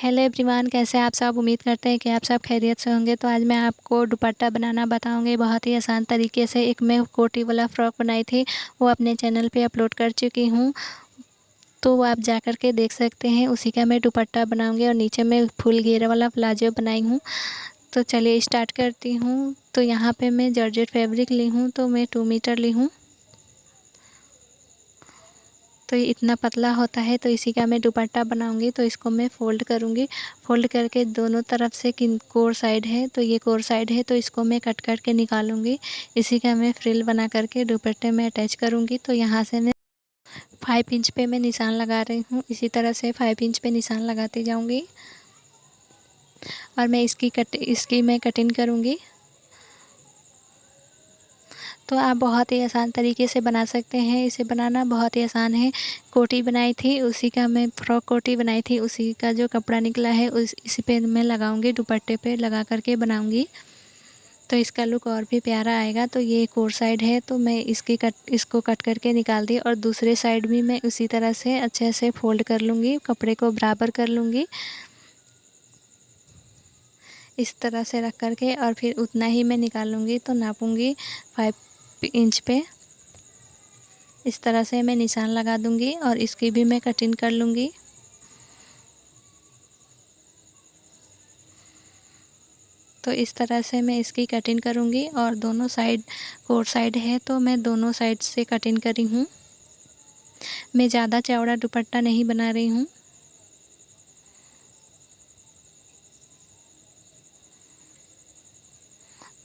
Hello everyone, कैसे हैं आप सब। उम्मीद करते हैं कि आप सब खैरियत से होंगे। तो आज मैं आपको दुपट्टा बनाना बताऊंगी बहुत ही आसान तरीके से। एक मैं कोटी वाला फ़्रॉक बनाई थी, वो अपने चैनल पे अपलोड कर चुकी हूँ, तो वो आप जा कर के देख सकते हैं। उसी का मैं दुपट्टा बनाऊंगी और नीचे मैं फुल घेर वाला प्लाजो बनाई हूँ। तो चलिए स्टार्ट करती हूँ। तो यहाँ पे मैं जॉर्जेट फैब्रिक ली हूँ, तो मैं 2 मीटर ली हूँ। तो ये इतना पतला होता है, तो इसी का मैं दुपट्टा बनाऊंगी। तो इसको मैं फ़ोल्ड करूंगी। फ़ोल्ड करके दोनों तरफ से किन कोर साइड है, तो ये कोर साइड है, तो इसको मैं कट करके निकालूंगी। इसी का मैं फ्रिल बना करके दुपट्टे में अटैच करूंगी। तो यहाँ से मैं 5 इंच पे मैं निशान लगा रही हूँ। इसी तरह से 5 इंच पे निशान लगाती जाऊँगी और मैं इसकी मैं कटिंग करूँगी। तो आप बहुत ही आसान तरीके से बना सकते हैं। इसे बनाना बहुत ही आसान है। कोटी बनाई थी, उसी का मैं फ्रॉक कोटी बनाई थी, उसी का जो कपड़ा निकला है इसी पे मैं लगाऊंगी, दुपट्टे पे लगा करके बनाऊंगी। तो इसका लुक और भी प्यारा आएगा। तो ये कोर साइड है, तो मैं इसको कट करके निकाल दी और दूसरे साइड भी मैं उसी तरह से अच्छे से फोल्ड कर लूँगी, कपड़े को बराबर कर लूँगी इस तरह से रख करके, और फिर उतना ही मैं निकालूँगी। तो नापूँगी 5 इंच पे। इस तरह से मैं निशान लगा दूंगी और इसकी भी मैं कटिंग कर लूँगी। तो इस तरह से मैं इसकी कटिंग करूँगी और दोनों साइड कोर साइड है, तो मैं दोनों साइड से कटिंग करी हूँ। मैं ज़्यादा चौड़ा दुपट्टा नहीं बना रही हूँ।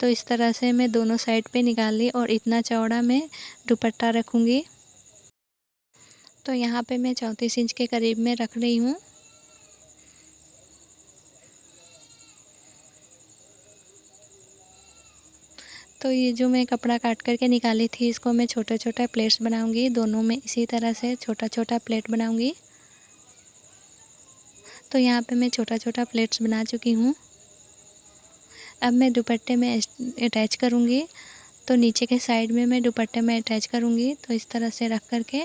तो इस तरह से मैं दोनों साइड पे निकाल ली और इतना चौड़ा मैं दुपट्टा रखूँगी। तो यहाँ पे मैं 34 इंच के करीब में रख रही हूँ। तो ये जो मैं कपड़ा काट करके निकाली थी, इसको मैं छोटे छोटे प्लेट्स बनाऊंगी। दोनों में इसी तरह से छोटा छोटा प्लेट बनाऊंगी। तो यहाँ पे मैं छोटा छोटा प्लेट्स बना चुकी हूँ। अब मैं दुपट्टे में अटैच करूँगी। तो नीचे के साइड में मैं दुपट्टे में अटैच करूँगी। तो इस तरह से रख करके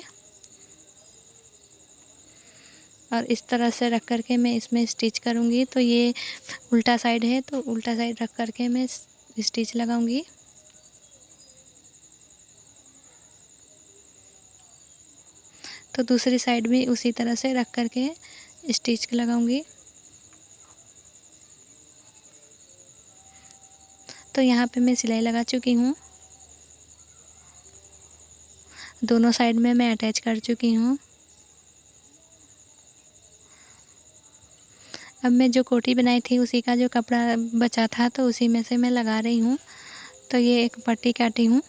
और इस तरह से रख करके मैं इसमें स्टिच करूँगी। तो ये उल्टा साइड है, तो उल्टा साइड रख करके मैं स्टिच लगाऊँगी। तो दूसरी साइड भी उसी तरह से रख करके स्टिच लगाऊँगी। तो यहाँ पे मैं सिलाई लगा चुकी हूँ। दोनों साइड में मैं अटैच कर चुकी हूँ। अब मैं जो कोटी बनाई थी, उसी का जो कपड़ा बचा था, तो उसी में से मैं लगा रही हूँ। तो ये एक पट्टी काटी हूँ।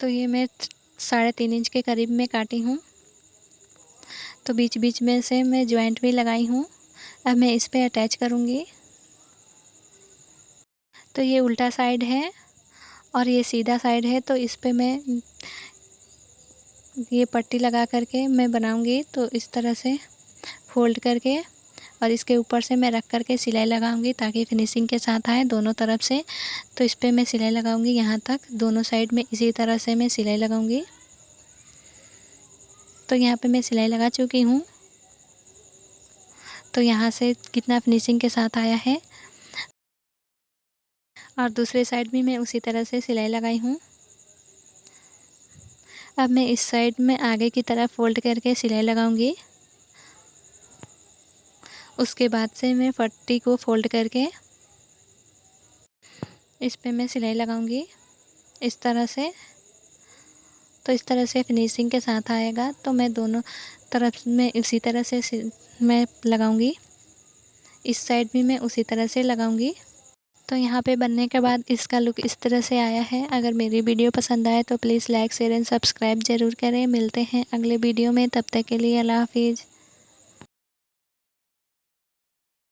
तो ये मैं 3.5 इंच के करीब में काटी हूँ। तो बीच बीच में से मैं जॉइंट भी लगाई हूँ। अब मैं इस पे अटैच करूँगी। तो ये उल्टा साइड है और ये सीधा साइड है, तो इस पे मैं ये पट्टी लगा करके मैं बनाऊँगी। तो इस तरह से फोल्ड करके और इसके ऊपर से मैं रख करके सिलाई लगाऊंगी, ताकि फिनिशिंग के साथ आए दोनों तरफ से। तो इस पे मैं सिलाई लगाऊंगी यहाँ तक, दोनों साइड में इसी तरह से मैं सिलाई लगाऊंगी। तो यहाँ पे मैं सिलाई लगा चुकी हूँ। तो यहाँ से कितना फिनिशिंग के साथ आया है, और दूसरे साइड भी मैं उसी तरह से सिलाई लगाई हूँ। अब मैं इस साइड में आगे की तरफ फोल्ड करके सिलाई लगाऊंगी। उसके बाद से मैं पट्टी को फोल्ड करके इस पे मैं सिलाई लगाऊंगी इस तरह से। तो इस तरह से फिनिशिंग के साथ आएगा। तो मैं दोनों तरफ में इसी तरह से मैं लगाऊंगी। इस साइड भी मैं उसी तरह से लगाऊंगी। तो यहाँ पे बनने के बाद इसका लुक इस तरह से आया है। अगर मेरी वीडियो पसंद आए तो please like share and subscribe ज़रूर करें। मिलते हैं अगले वीडियो में, तब तक के लिए अल्लाह हाफिज़।